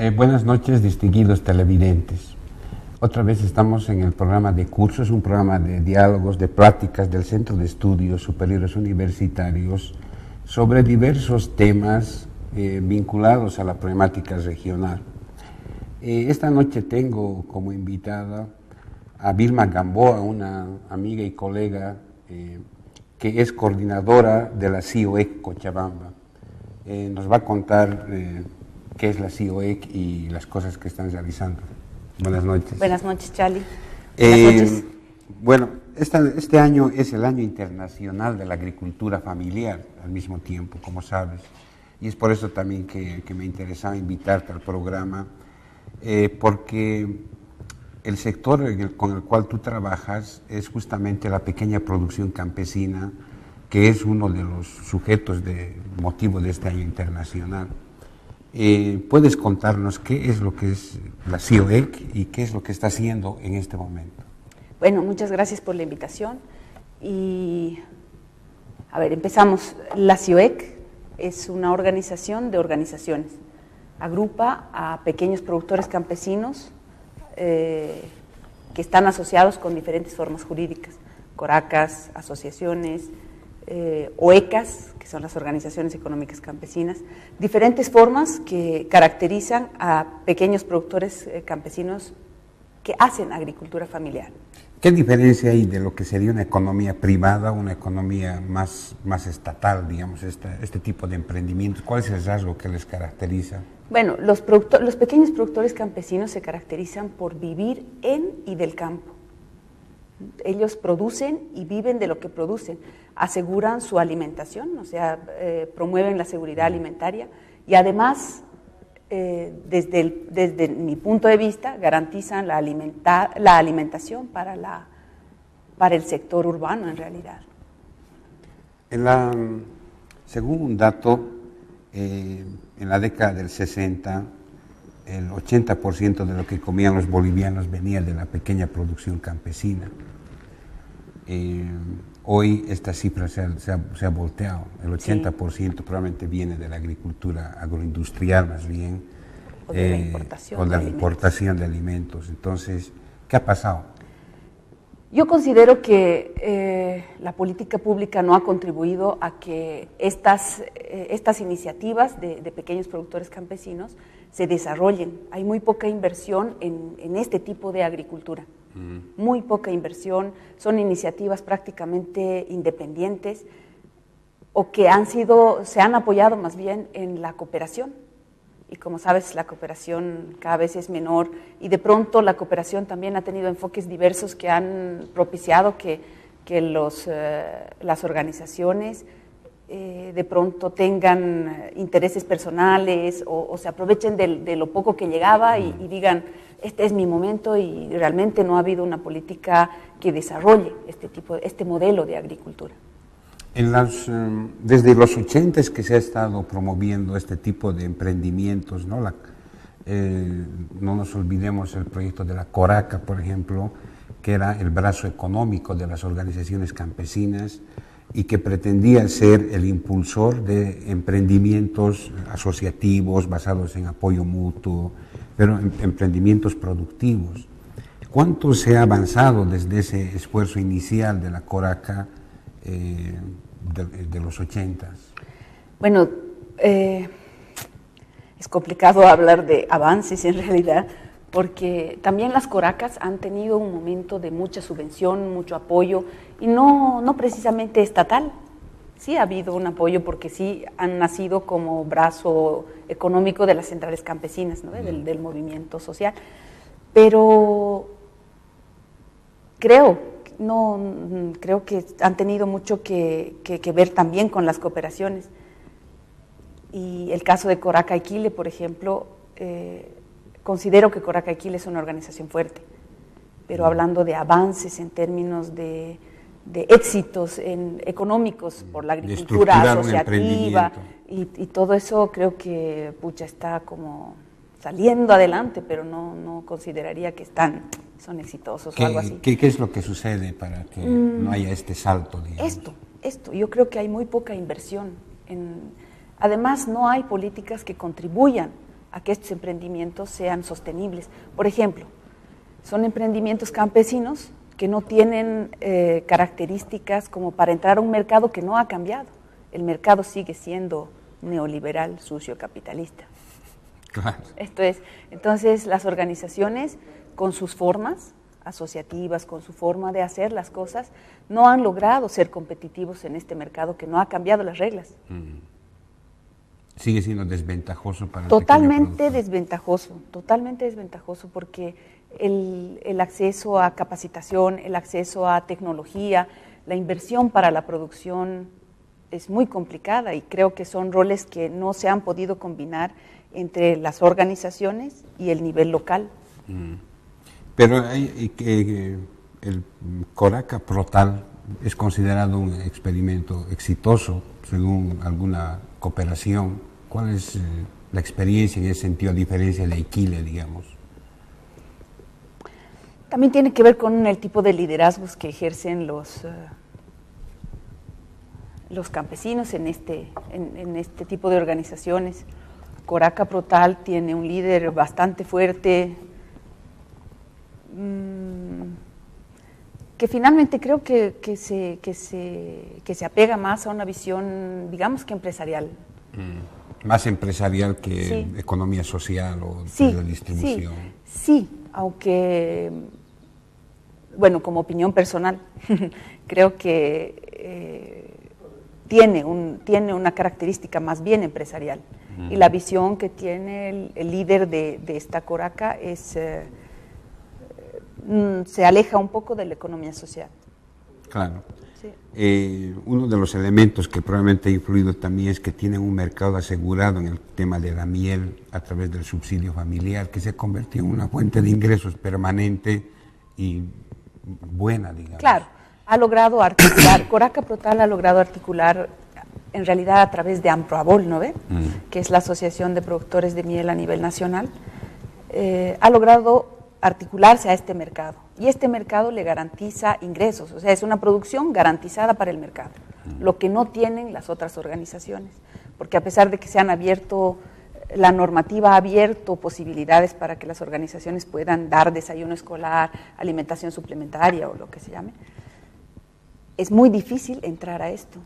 Buenas noches, distinguidos televidentes. Otra vez estamos en el programa de cursos, un programa de diálogos, de pláticas del Centro de Estudios Superiores Universitarios sobre diversos temas vinculados a la problemática regional. Esta noche tengo como invitada a Vilma Gamboa, una amiga y colega que es coordinadora de la CIOEC Cochabamba. Nos va a contar qué es la CIOEC y las cosas que están realizando. Buenas noches. Buenas noches, Charlie. Buenas noches. Bueno, este año es el año internacional de la agricultura familiar, al mismo tiempo, como sabes. Y es por eso también que me interesaba invitarte al programa, porque el sector con el cual tú trabajas es justamente la pequeña producción campesina, que es uno de los sujetos de motivo de este año internacional. ¿Puedes contarnos qué es lo que es la CIOEC y qué es lo que está haciendo en este momento? Bueno, muchas gracias por la invitación. Y, a ver, empezamos. La CIOEC es una organización de organizaciones. Agrupa a pequeños productores campesinos que están asociados con diferentes formas jurídicas, coracas, asociaciones, OECAS, que son las organizaciones económicas campesinas, diferentes formas que caracterizan a pequeños productores campesinos que hacen agricultura familiar. ¿Qué diferencia hay de lo que sería una economía privada, una economía más estatal, digamos, este tipo de emprendimientos? ¿Cuál es el rasgo que les caracteriza? Bueno, los pequeños productores campesinos se caracterizan por vivir en y del campo. Ellos producen y viven de lo que producen, aseguran su alimentación, o sea, promueven la seguridad alimentaria y además, desde mi punto de vista, garantizan la alimentación para el sector urbano en realidad. Según un dato, en la década del 60, el 80% de lo que comían los bolivianos venía de la pequeña producción campesina. Hoy esta cifra se ha volteado, el 80% sí, probablemente viene de la agricultura agroindustrial más bien, o de la importación de alimentos. Entonces, ¿qué ha pasado? Yo considero que la política pública no ha contribuido a que estas iniciativas de pequeños productores campesinos se desarrollen. Hay muy poca inversión en este tipo de agricultura. Muy poca inversión, son iniciativas prácticamente independientes o que se han apoyado más bien en la cooperación. Y como sabes, la cooperación cada vez es menor y de pronto la cooperación también ha tenido enfoques diversos que han propiciado que las organizaciones de pronto tengan intereses personales o se aprovechen de lo poco que llegaba y digan, este es mi momento, y realmente no ha habido una política que desarrolle este modelo de agricultura. Desde los 80 es que se ha estado promoviendo este tipo de emprendimientos, ¿no? No nos olvidemos el proyecto de la Coraca, por ejemplo, que era el brazo económico de las organizaciones campesinas y que pretendía ser el impulsor de emprendimientos asociativos basados en apoyo mutuo, pero emprendimientos productivos. ¿Cuánto se ha avanzado desde ese esfuerzo inicial de la Coraca de los 80? Bueno, es complicado hablar de avances en realidad, porque también las Coracas han tenido un momento de mucha subvención, mucho apoyo, y no precisamente estatal. Sí ha habido un apoyo porque sí han nacido como brazo económico de las centrales campesinas, ¿no? del movimiento social. Pero creo que han tenido mucho que ver también con las cooperaciones. Y el caso de Coraca Equile, por ejemplo, considero que Coraca Equile es una organización fuerte, pero hablando de avances en términos de éxitos económicos por la agricultura asociativa y todo eso, creo que está como saliendo adelante, pero no consideraría que son exitosos o algo así. ¿Qué es lo que sucede para que no haya este salto, digamos? Esto, yo creo que hay muy poca inversión. Además, no hay políticas que contribuyan a que estos emprendimientos sean sostenibles. Por ejemplo, son emprendimientos campesinos que no tienen características como para entrar a un mercado que no ha cambiado. El mercado sigue siendo neoliberal, sucio, capitalista. Claro. Entonces las organizaciones, con sus formas asociativas, con su forma de hacer las cosas, no han logrado ser competitivos en este mercado que no ha cambiado las reglas. Sigue siendo desventajoso para el totalmente desventajoso, porque el acceso a capacitación, el acceso a tecnología, la inversión para la producción es muy complicada, y creo que son roles que no se han podido combinar entre las organizaciones y el nivel local. Pero el Coraca Protal es considerado un experimento exitoso según alguna cooperación. ¿Cuál es la experiencia en ese sentido, a diferencia de Iquile, digamos? También tiene que ver con el tipo de liderazgos que ejercen los campesinos en este tipo de organizaciones. Coraca Protal tiene un líder bastante fuerte, que finalmente creo que se apega más a una visión, digamos que empresarial. Más empresarial que economía social o de distribución. Sí, aunque, bueno, como opinión personal, creo que tiene una característica más bien empresarial. Y la visión que tiene el líder de esta Coraca se aleja un poco de la economía social. Claro. Sí. Uno de los elementos que probablemente ha influido también es que tienen un mercado asegurado en el tema de la miel a través del subsidio familiar, que se convirtió en una fuente de ingresos permanente y buena, digamos. Claro, ha logrado articular, Coraca Protal ha logrado articular en realidad a través de Amproabol, ¿no ve? Que es la Asociación de Productores de Miel a nivel nacional, ha logrado articularse a este mercado, y este mercado le garantiza ingresos, o sea, es una producción garantizada para el mercado, lo que no tienen las otras organizaciones, porque a pesar de que se han abierto, la normativa ha abierto posibilidades para que las organizaciones puedan dar desayuno escolar, alimentación suplementaria o lo que se llame, es muy difícil entrar a esto.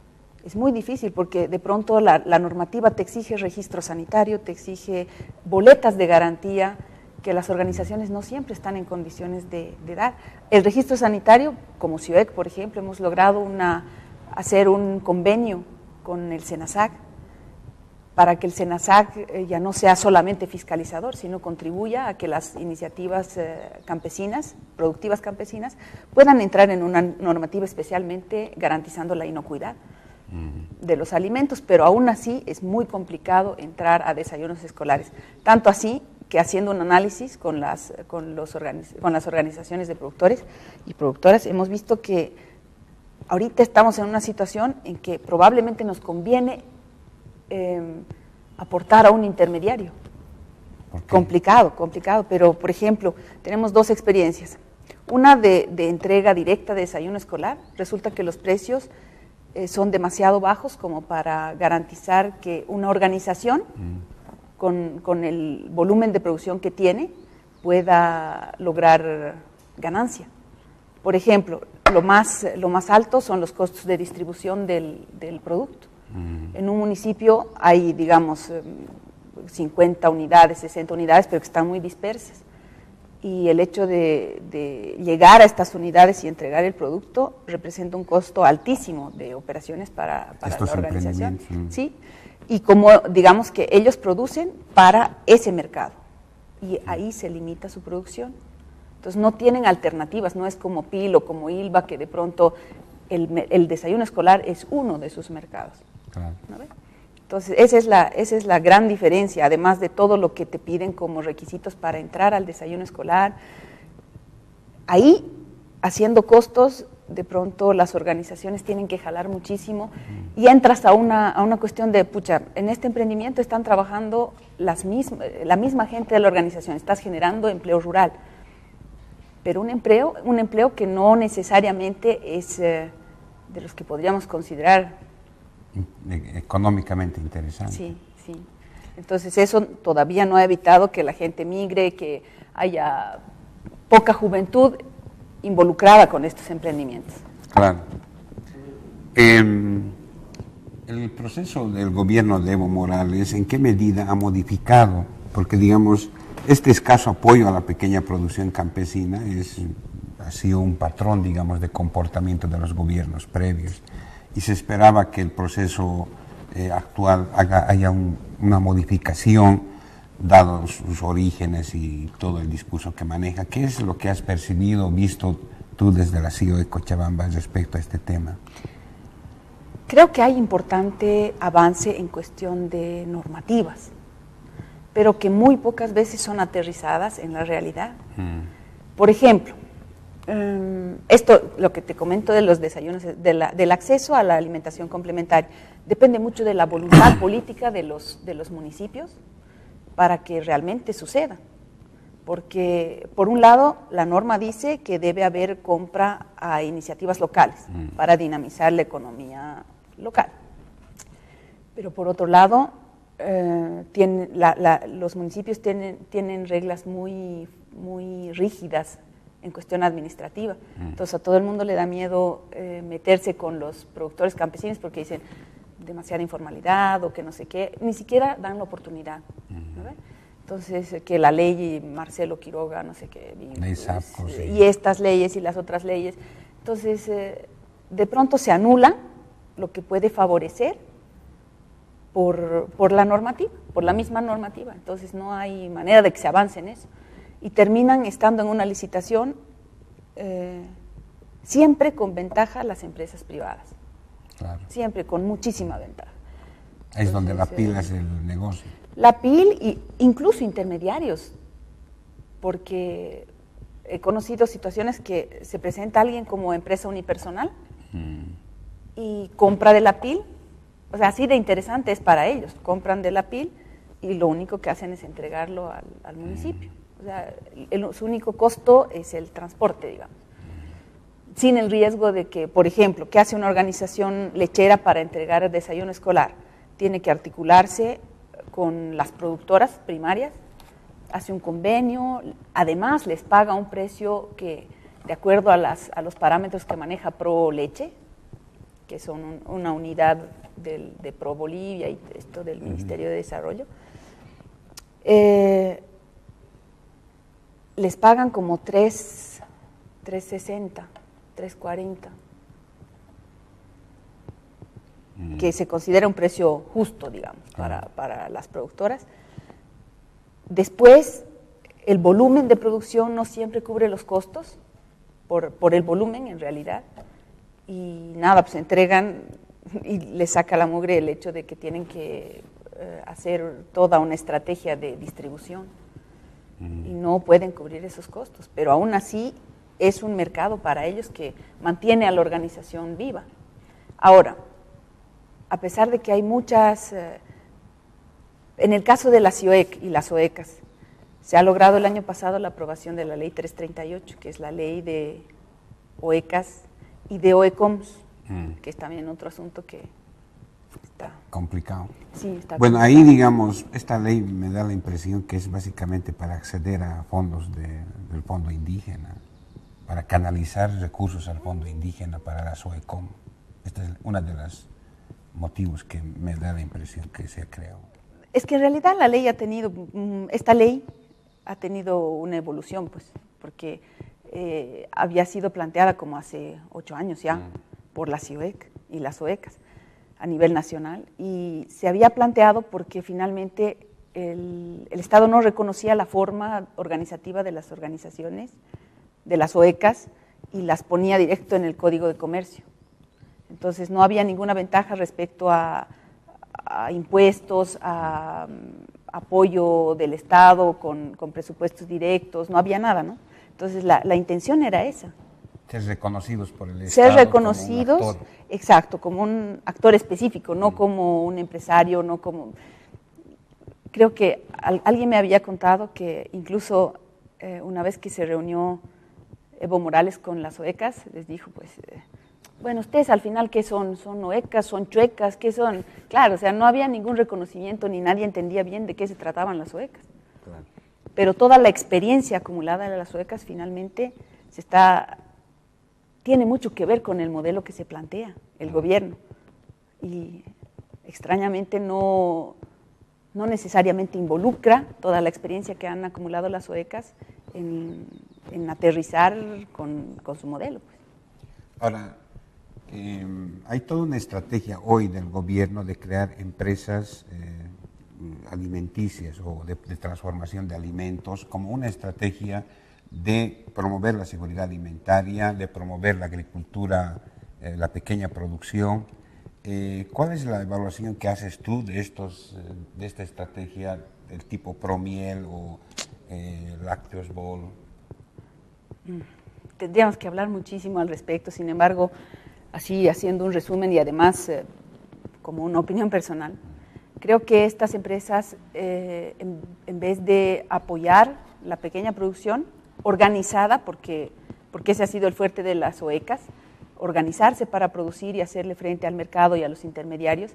Es muy difícil porque de pronto la normativa te exige registro sanitario, te exige boletas de garantía que las organizaciones no siempre están en condiciones de dar. El registro sanitario, como CIOEC, por ejemplo, hemos logrado hacer un convenio con el SENASAC para que el SENASAC ya no sea solamente fiscalizador, sino contribuya a que las iniciativas campesinas, productivas campesinas, puedan entrar en una normativa especialmente garantizando la inocuidad de los alimentos, pero aún así es muy complicado entrar a desayunos escolares. Tanto así que, haciendo un análisis con las organizaciones de productores y productoras, hemos visto que ahorita estamos en una situación en que probablemente nos conviene aportar a un intermediario. Okay. Complicado, pero por ejemplo, tenemos dos experiencias. Una de entrega directa de desayuno escolar. Resulta que los precios son demasiado bajos como para garantizar que una organización con el volumen de producción que tiene pueda lograr ganancia. Por ejemplo, lo más alto son los costos de distribución del producto. En un municipio hay, digamos, 50 unidades, 60 unidades, pero que están muy dispersas. Y el hecho de llegar a estas unidades y entregar el producto representa un costo altísimo de operaciones para la organización. ¿Sí? Y como digamos que ellos producen para ese mercado, y ahí se limita su producción. Entonces no tienen alternativas, no es como PIL o como ILBA, que de pronto el desayuno escolar es uno de sus mercados. Claro. ¿No ve? Entonces esa es la gran diferencia, además de todo lo que te piden como requisitos para entrar al desayuno escolar. Ahí, haciendo costos, de pronto las organizaciones tienen que jalar muchísimo y entras a una cuestión de, pucha, en este emprendimiento están trabajando la misma gente de la organización, estás generando empleo rural, pero un empleo que no necesariamente es de los que podríamos considerar económicamente interesante. Sí, sí. Entonces eso todavía no ha evitado que la gente migre, que haya poca juventud involucrada con estos emprendimientos. Claro. El proceso del gobierno de Evo Morales, ¿en qué medida ha modificado? Porque, digamos, este escaso apoyo a la pequeña producción campesina ha sido un patrón, digamos, de comportamiento de los gobiernos previos. Y se esperaba que el proceso actual haya una modificación, dado sus orígenes y todo el discurso que maneja. ¿Qué es lo que has percibido, visto tú desde la CIOE Cochabamba respecto a este tema? Creo que hay importante avance en cuestión de normativas, pero que muy pocas veces son aterrizadas en la realidad. Por ejemplo, esto, lo que te comento de los desayunos, del acceso a la alimentación complementaria, depende mucho de la voluntad política de los municipios para que realmente suceda. Porque, por un lado, la norma dice que debe haber compra a iniciativas locales para dinamizar la economía local. Pero, por otro lado, los municipios tienen reglas muy rígidas en cuestión administrativa. Entonces, a todo el mundo le da miedo meterse con los productores campesinos porque dicen demasiada informalidad o que no sé qué, ni siquiera dan la oportunidad. ¿No? Entonces, que la ley Marcelo Quiroga, no sé qué, y estas leyes y las otras leyes. Entonces, de pronto se anula lo que puede favorecer por la normativa, por la misma normativa. Entonces, no hay manera de que se avance en eso. Y terminan estando en una licitación siempre con ventaja las empresas privadas. Claro. Siempre con muchísima ventaja. Es donde la pila es el negocio. La PIL e incluso intermediarios, porque he conocido situaciones que se presenta alguien como empresa unipersonal y compra de la PIL, o sea, así de interesante es para ellos, compran de la PIL y lo único que hacen es entregarlo al municipio. O sea, su único costo es el transporte, digamos. Sin el riesgo de que, por ejemplo, ¿qué hace una organización lechera para entregar el desayuno escolar? Tiene que articularse con las productoras primarias, hace un convenio, además les paga un precio que, de acuerdo a los parámetros que maneja Pro Leche, que son una unidad de Pro Bolivia y esto del Ministerio de Desarrollo, les pagan como 3.60, 3.40, que se considera un precio justo, digamos, para las productoras. Después, el volumen de producción no siempre cubre los costos, por el volumen en realidad, y nada, pues entregan y les saca la mugre el hecho de que tienen que hacer toda una estrategia de distribución y no pueden cubrir esos costos, pero aún así es un mercado para ellos que mantiene a la organización viva. Ahora, a pesar de que hay muchas, en el caso de la CIOEC y las OECAS, se ha logrado el año pasado la aprobación de la ley 338, que es la ley de OECAS y de OECOMS, que es también otro asunto que está complicado. Sí, está bueno, complicado. Ahí, digamos, esta ley me da la impresión que es básicamente para acceder a fondos del fondo indígena, para canalizar recursos al fondo indígena para la SOECOM. Esta es una de los motivos que me da la impresión que se ha creado. Es que en realidad la ley esta ley ha tenido una evolución, pues, porque había sido planteada como hace 8 años ya por la CIOEC y las OECAS a nivel nacional, y se había planteado porque finalmente el Estado no reconocía la forma organizativa de las organizaciones, de las OECAS, y las ponía directo en el Código de Comercio. Entonces no había ninguna ventaja respecto a impuestos, a apoyo del Estado con presupuestos directos, no había nada, ¿no? Entonces la intención era esa. Ser reconocidos por el Estado. Ser reconocidos, como un actor. Exacto, como un actor específico, no como un empresario, no como... Creo que alguien me había contado que incluso una vez que se reunió Evo Morales con las OECAS, les dijo, pues, bueno, ustedes al final, ¿qué son? ¿Son oecas? ¿Son chuecas? ¿Qué son? Claro, o sea, no había ningún reconocimiento ni nadie entendía bien de qué se trataban las oecas. Claro. Pero toda la experiencia acumulada de las oecas finalmente tiene mucho que ver con el modelo que se plantea el gobierno. Y extrañamente no necesariamente involucra toda la experiencia que han acumulado las oecas en aterrizar con su modelo. Pues. Ahora, hay toda una estrategia hoy del gobierno de crear empresas alimenticias o de transformación de alimentos como una estrategia de promover la seguridad alimentaria, de promover la agricultura, la pequeña producción. ¿Cuál es la evaluación que haces tú de esta estrategia del tipo Promiel o Lácteos Bol? Tendríamos que hablar muchísimo al respecto, sin embargo, así haciendo un resumen y además como una opinión personal, creo que estas empresas, en vez de apoyar la pequeña producción organizada, porque ese ha sido el fuerte de las OECAS, organizarse para producir y hacerle frente al mercado y a los intermediarios,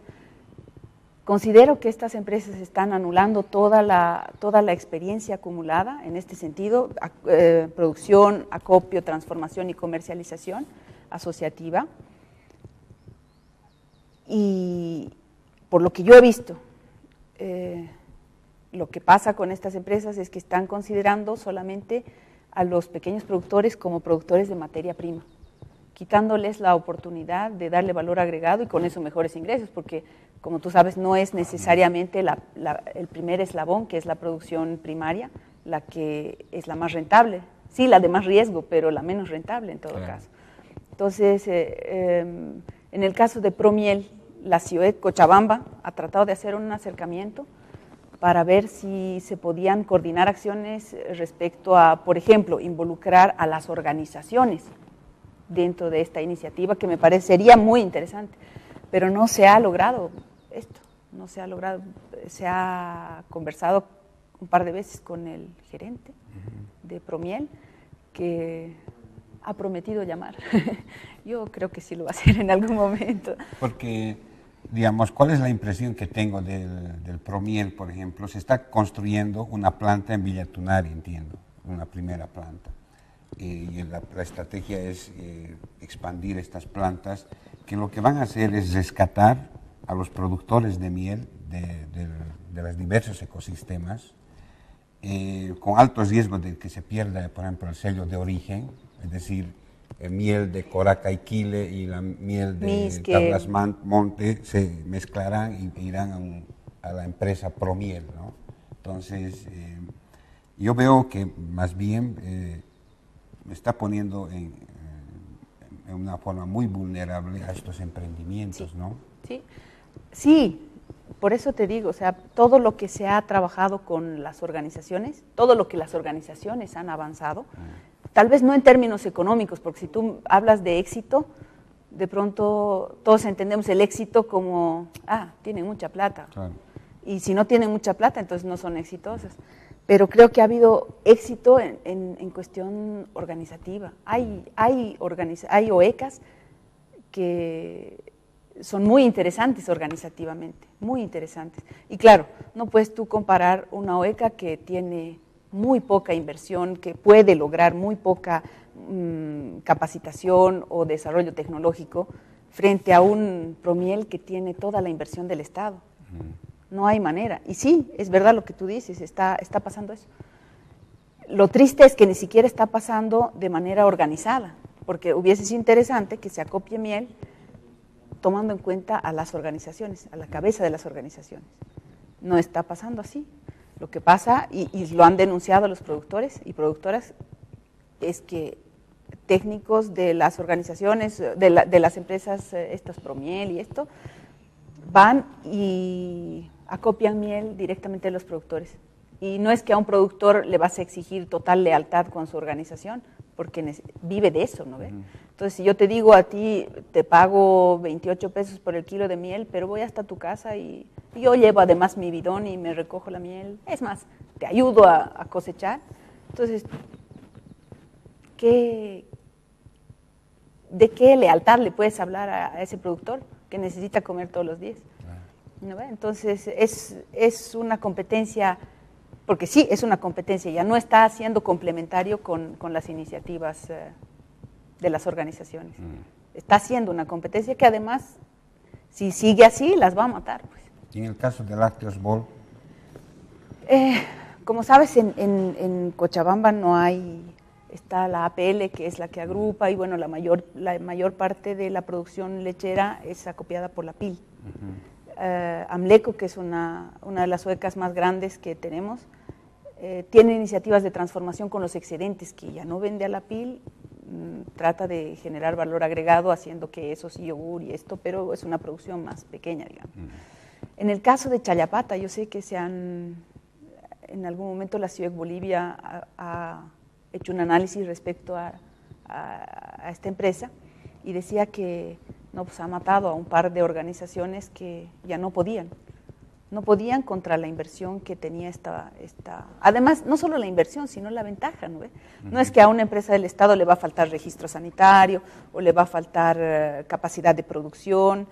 considero que estas empresas están anulando toda la experiencia acumulada en este sentido, producción, acopio, transformación y comercialización asociativa. Y por lo que yo he visto, lo que pasa con estas empresas es que están considerando solamente a los pequeños productores como productores de materia prima, quitándoles la oportunidad de darle valor agregado y con eso mejores ingresos, porque como tú sabes no es necesariamente el primer eslabón, que es la producción primaria, la que es la más rentable, sí, la de más riesgo, pero la menos rentable en todo caso. Entonces, en el caso de Promiel, la CIOEC Cochabamba ha tratado de hacer un acercamiento para ver si se podían coordinar acciones respecto a, por ejemplo, involucrar a las organizaciones dentro de esta iniciativa, que me parecería muy interesante, pero no se ha logrado esto, no se ha logrado. Se ha conversado un par de veces con el gerente de Promiel, que ha prometido llamar. Yo creo que sí lo va a hacer en algún momento. Porque, digamos, ¿cuál es la impresión que tengo del Promiel, por ejemplo? Se está construyendo una planta en Villa Tunari, entiendo, una primera planta. Y la estrategia es expandir estas plantas, que lo que van a hacer es rescatar a los productores de miel de los diversos ecosistemas, con altos riesgos de que se pierda, por ejemplo, el sello de origen, es decir, miel de Coraca y Quile y la miel de Tablas Monte se mezclarán y irán a la empresa Promiel, ¿no? Entonces, yo veo que más bien me está poniendo en una forma muy vulnerable a estos emprendimientos, ¿no? Sí, por eso te digo, o sea, todo lo que se ha trabajado con las organizaciones, todo lo que las organizaciones han avanzado, tal vez no en términos económicos, porque si tú hablas de éxito, de pronto todos entendemos el éxito como, tienen mucha plata. Claro. Y si no tienen mucha plata, entonces no son exitosas. Pero creo que ha habido éxito en cuestión organizativa. Hay OECAS que son muy interesantes organizativamente, muy interesantes. Y claro, no puedes tú comparar una OECA que tiene muy poca inversión, que puede lograr muy poca capacitación o desarrollo tecnológico, frente a un Promiel que tiene toda la inversión del Estado. No hay manera. Y sí, es verdad lo que tú dices, está pasando eso. Lo triste es que ni siquiera está pasando de manera organizada, porque hubiese sido interesante que se acopie miel tomando en cuenta a las organizaciones, a la cabeza de las organizaciones. No está pasando así. Lo que pasa, y lo han denunciado los productores y productoras, es que técnicos de las organizaciones, de las empresas, estas Promiel y esto, van y acopian miel directamente de los productores. Y no es que a un productor le vas a exigir total lealtad con su organización, porque vive de eso, ¿no ves? Entonces, si yo te digo a ti, te pago 28 pesos por el kilo de miel, pero voy hasta tu casa y yo llevo además mi bidón y me recojo la miel, es más, te ayudo a cosechar. Entonces, ¿de qué lealtad le puedes hablar a ese productor que necesita comer todos los días? ¿No ve? Entonces es una competencia, porque sí, es una competencia, ya no está siendo complementario con las iniciativas de las organizaciones. Está haciendo una competencia que además, si sigue así, las va a matar. Pues. ¿Y en el caso de Lácteos Bol? Como sabes, en Cochabamba no hay, está la APL, que es la que agrupa, y bueno, la mayor parte de la producción lechera es acopiada por la PIL. Amleco, que es una de las suecas más grandes que tenemos, tiene iniciativas de transformación con los excedentes que ya no vende a la PIL, trata de generar valor agregado haciendo quesos y yogur y esto, pero es una producción más pequeña, digamos. En el caso de Chayapata, yo sé que en algún momento la CIUEC Bolivia ha hecho un análisis respecto a esta empresa y decía que no, pues ha matado a un par de organizaciones que ya no podían contra la inversión que tenía esta. Además, no solo la inversión, sino la ventaja, ¿no ve? No es que a una empresa del Estado le va a faltar registro sanitario o le va a faltar capacidad de producción.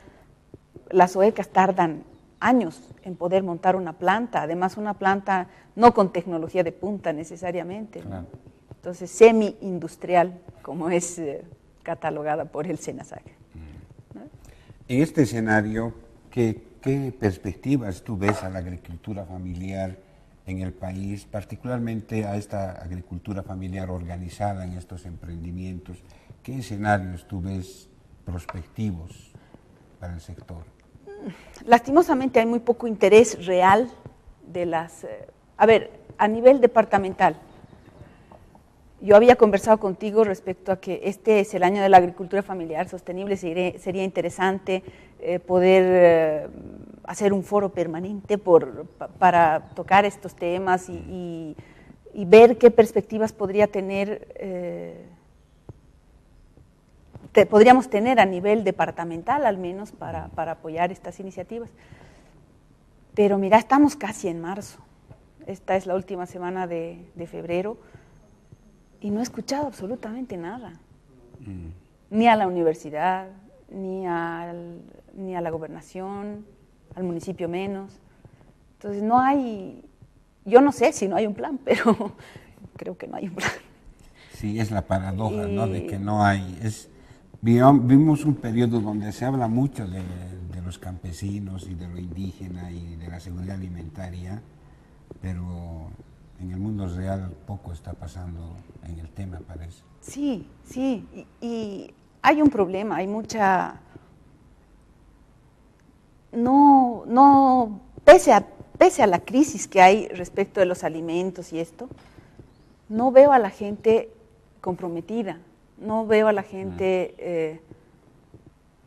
Las OECAS tardan años en poder montar una planta, además una planta no con tecnología de punta necesariamente, ¿no? Entonces semi-industrial, como es catalogada por el SENASAC. ¿No? En este escenario, ¿qué perspectivas tú ves a la agricultura familiar en el país, particularmente a esta agricultura familiar organizada en estos emprendimientos? ¿Qué escenarios tú ves prospectivos para el sector? Lastimosamente hay muy poco interés real de las... a nivel departamental, yo había conversado contigo respecto a que este es el año de la agricultura familiar sostenible, sería interesante poder hacer un foro permanente para tocar estos temas y ver qué perspectivas podríamos tener a nivel departamental al menos para apoyar estas iniciativas. Pero mira, estamos casi en marzo, esta es la última semana de febrero y no he escuchado absolutamente nada, ni a la universidad, ni a la gobernación, al municipio menos. Entonces no hay, yo no sé si no hay un plan, pero creo que no hay un plan. Sí, es la paradoja, ¿no? De que no hay... Vimos un periodo donde se habla mucho de los campesinos y de lo indígena y de la seguridad alimentaria, pero en el mundo real poco está pasando en el tema, parece. Sí, y hay un problema, hay mucha... Pese a la crisis que hay respecto de los alimentos y esto, no veo a la gente comprometida, no veo a la gente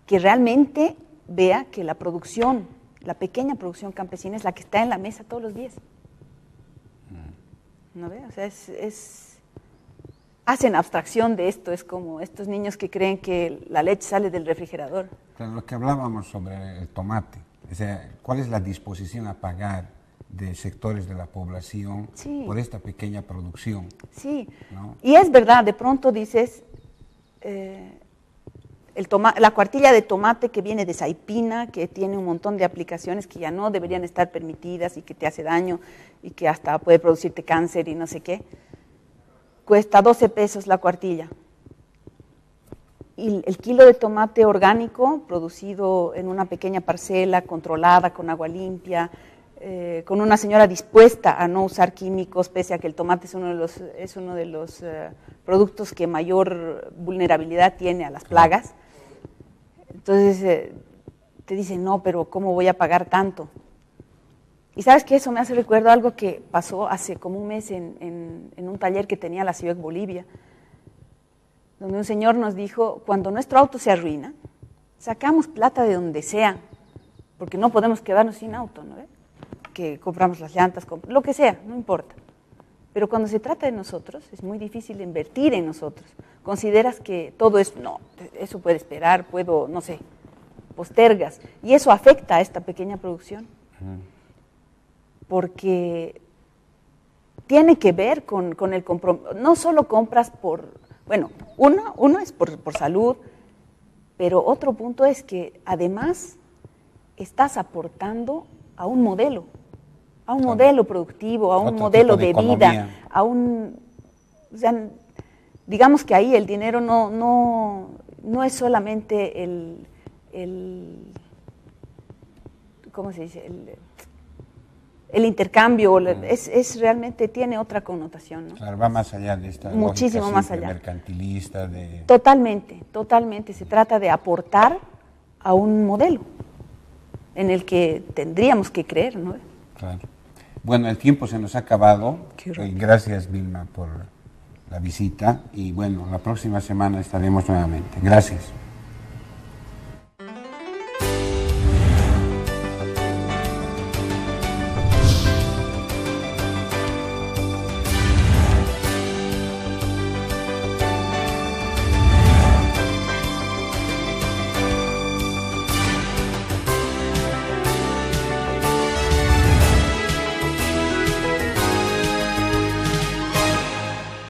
que realmente vea que la producción, la pequeña producción campesina es la que está en la mesa todos los días. ¿No ve? O sea, hacen abstracción de esto, es como estos niños que creen que la leche sale del refrigerador. Claro, lo que hablábamos sobre el tomate, o sea, ¿cuál es la disposición a pagar de sectores de la población por esta pequeña producción? Sí, ¿no? Y es verdad, de pronto dices, la cuartilla de tomate que viene de saipina, que tiene un montón de aplicaciones que ya no deberían estar permitidas y que te hace daño y que hasta puede producirte cáncer y no sé qué, cuesta 12 pesos la cuartilla. Y el kilo de tomate orgánico, producido en una pequeña parcela, controlada, con agua limpia, con una señora dispuesta a no usar químicos, pese a que el tomate es uno de los productos que mayor vulnerabilidad tiene a las plagas. Entonces te dicen, no, pero ¿cómo voy a pagar tanto? Y sabes que eso me hace recuerdo algo que pasó hace como un mes en un taller que tenía la CIUEC Bolivia, donde un señor nos dijo, cuando nuestro auto se arruina, sacamos plata de donde sea, porque no podemos quedarnos sin auto, ¿no? Que compramos las llantas, lo que sea, no importa. Pero cuando se trata de nosotros, es muy difícil invertir en nosotros. Consideras que todo es, no, eso puede esperar, puedo, no sé, postergas. Y eso afecta a esta pequeña producción. Porque tiene que ver con el compromiso. No solo compras por, bueno, uno es por salud, Pero otro punto es que además estás aportando a un modelo productivo, a un modelo de vida, a un... O sea, digamos que ahí el dinero no es solamente ¿cómo se dice? El intercambio, es realmente tiene otra connotación, ¿no? Claro, va más allá de esta muchísimo lógica más allá. Mercantilista. Totalmente. Se trata de aportar a un modelo en el que tendríamos que creer, ¿no? Claro. Bueno, el tiempo se nos ha acabado. Qué Gracias, Vilma, por la visita. Y bueno, la próxima semana estaremos nuevamente. Gracias.